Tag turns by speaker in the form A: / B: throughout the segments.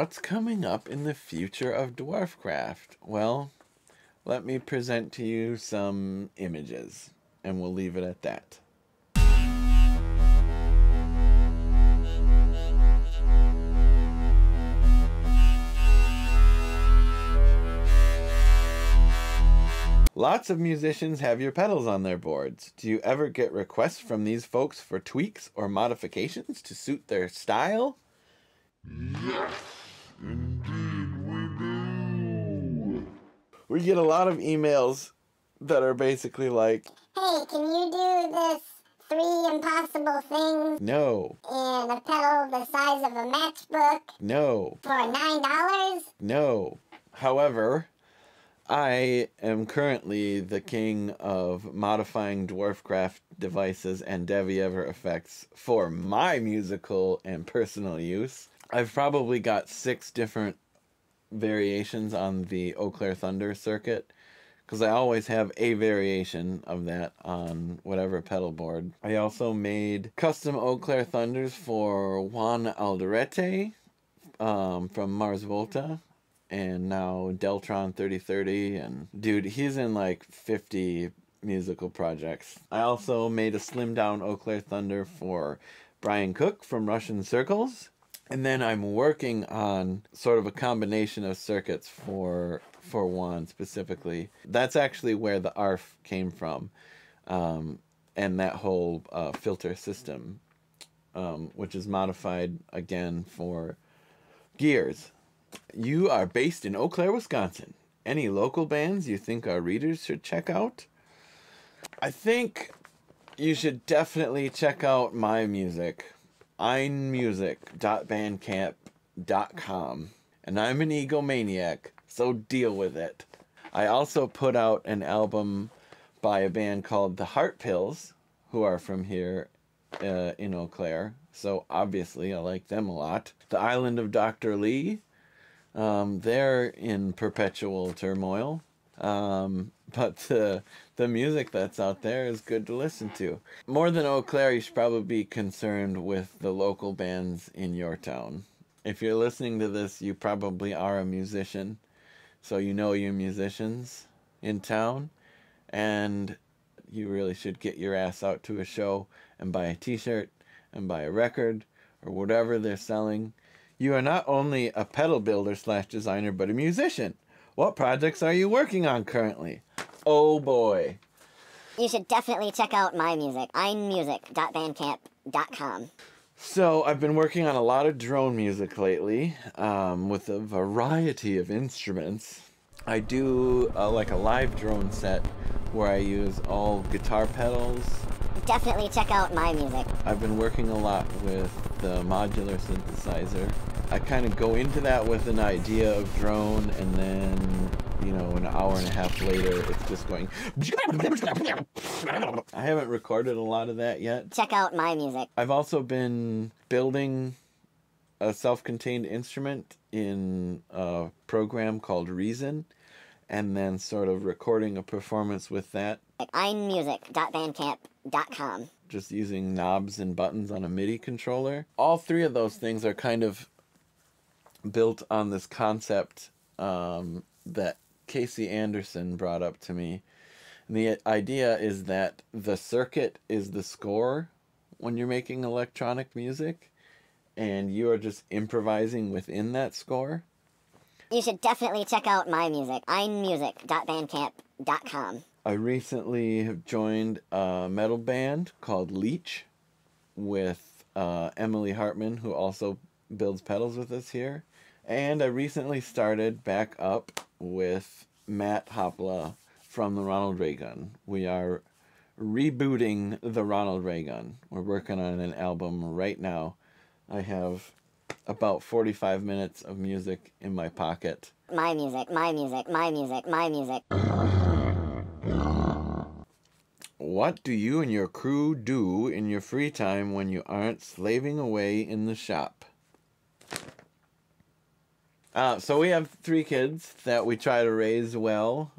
A: What's coming up in the future of dwarfcraft? Well, let me present to you some images, and we'll leave it at that. Lots of musicians have your pedals on their boards. Do you ever get requests from these folks for tweaks or modifications to suit their style?
B: Yes, indeed we do.
A: We get a lot of emails that are basically like,
C: hey, can you do this 3 impossible things
A: no,
C: in a pedal the size of a matchbook
A: no,
C: for $9?
A: no. However, I am currently the king of modifying dwarfcraft devices and Devi Ever effects for my musical and personal use. I've probably got 6 different variations on the Eau Claire Thunder circuit, because I always have a variation of that on whatever pedal board. I also made custom Eau Claire Thunders for Juan Alderete from Mars Volta, and now Deltron 3030, and dude, he's in like 50 musical projects. I also made a slimmed down Eau Claire Thunder for Brian Cook from Russian Circles, and then I'm working on sort of a combination of circuits for Juan specifically. That's actually where the ARF came from, and that whole filter system, which is modified again for gears. You are based in Eau Claire, Wisconsin. Any local bands you think our readers should check out? I think you should definitely check out my music. aenmusic.bandcamp.com. And I'm an egomaniac, so deal with it. I also put out an album by a band called the Heart Pills, who are from here in Eau Claire. So obviously I like them a lot. The Island of Dr. Lee. They're in perpetual turmoil, but the music that's out there is good to listen to. More than Eau Claire, you should probably be concerned with the local bands in your town. If you're listening to this, you probably are a musician, so you know your musicians in town, and you really should get your ass out to a show and buy a t-shirt and buy a record or whatever they're selling. You are not only a pedal builder / designer, but a musician. What projects are you working on currently? Oh boy.
C: You should definitely check out my music, aenmusic.bandcamp.com.
A: So I've been working on a lot of drone music lately, with a variety of instruments. I do like a live drone set where I use all guitar pedals.
C: Definitely check out my music.
A: I've been working a lot with the modular synthesizer. I kind of go into that with an idea of drone, and then, you know, an hour and a half later, it's just going... I haven't recorded a lot of that yet.
C: Check out my music.
A: I've also been building a self-contained instrument in a program called Reason, and then sort of recording a performance with that.
C: aenmusic.bandcamp.com.
A: Just using knobs and buttons on a MIDI controller. All 3 of those things are kind of built on this concept that Casey Anderson brought up to me. And the idea is that the circuit is the score when you're making electronic music, and you are just improvising within that score.
C: You should definitely check out my music, aenmusic.bandcamp.com.
A: I recently have joined a metal band called Leech with Emily Hartman, who also builds pedals with us here. And I recently started back up with Matt Hopla from the Ronald Reagan. We are rebooting the Ronald Reagan. We're working on an album right now. I have about 45 minutes of music in my pocket.
C: My music, my music, my music, my music.
A: What do you and your crew do in your free time when you aren't slaving away in the shop? So we have 3 kids that we try to raise well.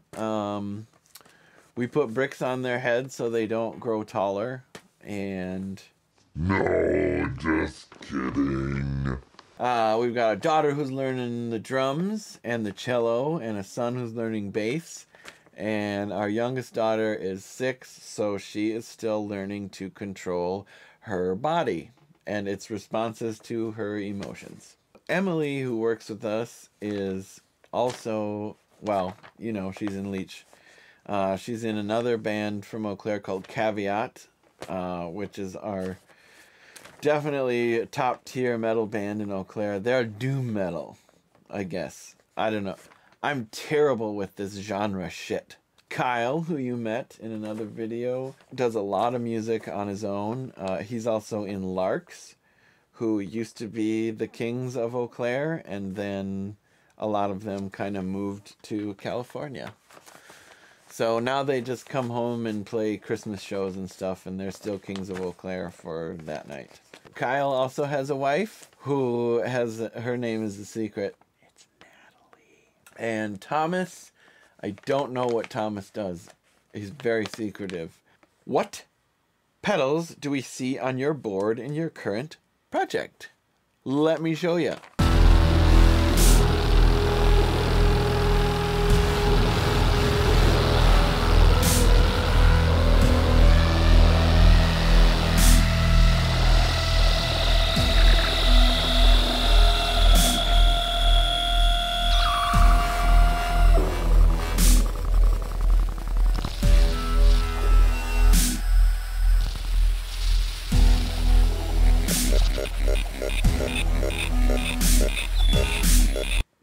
A: We put bricks on their heads so they don't grow taller, and...
B: No, just kidding.
A: We've got a daughter who's learning the drums and the cello, and a son who's learning bass. And our youngest daughter is 6, so she is still learning to control her body and its responses to her emotions. Emily, who works with us, is also, well, you know, she's in Leech. She's in another band from Eau Claire called Caveat, which is our definitely top tier metal band in Eau Claire. They're doom metal, I guess. I don't know. I'm terrible with this genre shit. Kyle, who you met in another video, does a lot of music on his own. He's also in Larks, who used to be the Kings of Eau Claire, and then a lot of them kind of moved to California. So now they just come home and play Christmas shows and stuff, and they're still Kings of Eau Claire for that night. Kyle also has a wife who has, her name is a secret. It's Natalie. And Thomas, I don't know what Thomas does. He's very secretive. What pedals do we see on your board in your current project? Let me show you.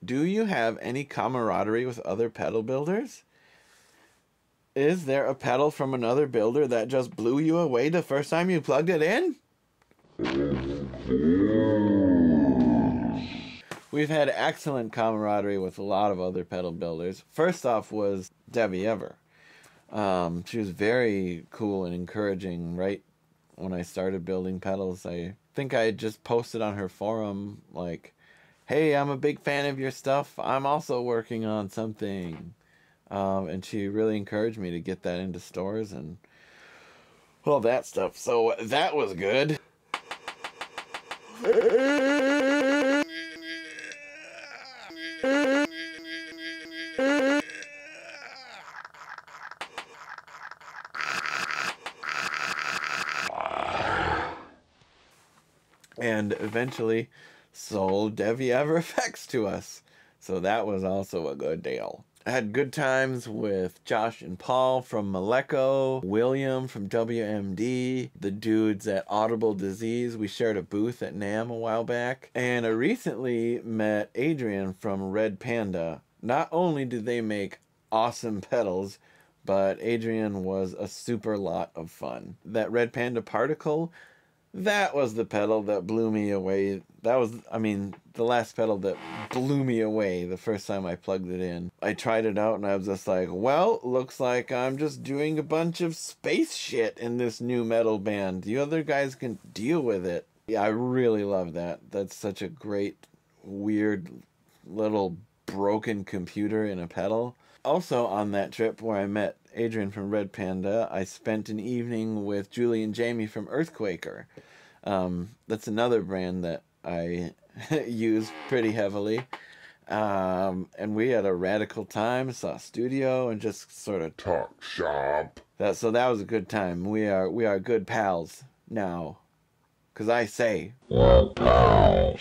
A: Do you have any camaraderie with other pedal builders? Is there a pedal from another builder that just blew you away the first time you plugged it in? We've had excellent camaraderie with a lot of other pedal builders. First off was Debbie Ever. She was very cool and encouraging right when I started building pedals. I think I just posted on her forum like, hey, I'm a big fan of your stuff. I'm also working on something. And she really encouraged me to get that into stores and all that stuff. So that was good. And eventually sold Debbie Ever effects to us. So that was also a good deal. I had good times with Josh and Paul from Maleko, William from WMD, the dudes at Audible Disease. We shared a booth at NAMM a while back. And I recently met Adrian from Red Panda. Not only did they make awesome pedals, but Adrian was a super lot of fun. That Red Panda Particle, that was the pedal that blew me away. That was, I mean, the last pedal that blew me away the first time I plugged it in. I tried it out and I was just like, well, looks like I'm just doing a bunch of space shit in this new metal band. You other guys can deal with it. Yeah, I really love that. That's such a great, weird little broken computer in a pedal. Also on that trip where I met Adrian from Red Panda, I spent an evening with Julie and Jamie from Earthquaker. That's another brand that I use pretty heavily. And we had a radical time, saw a studio, and just sort of
B: Talk shop.
A: so that was a good time. We are good pals now. 'Cause I say,
B: We're pals.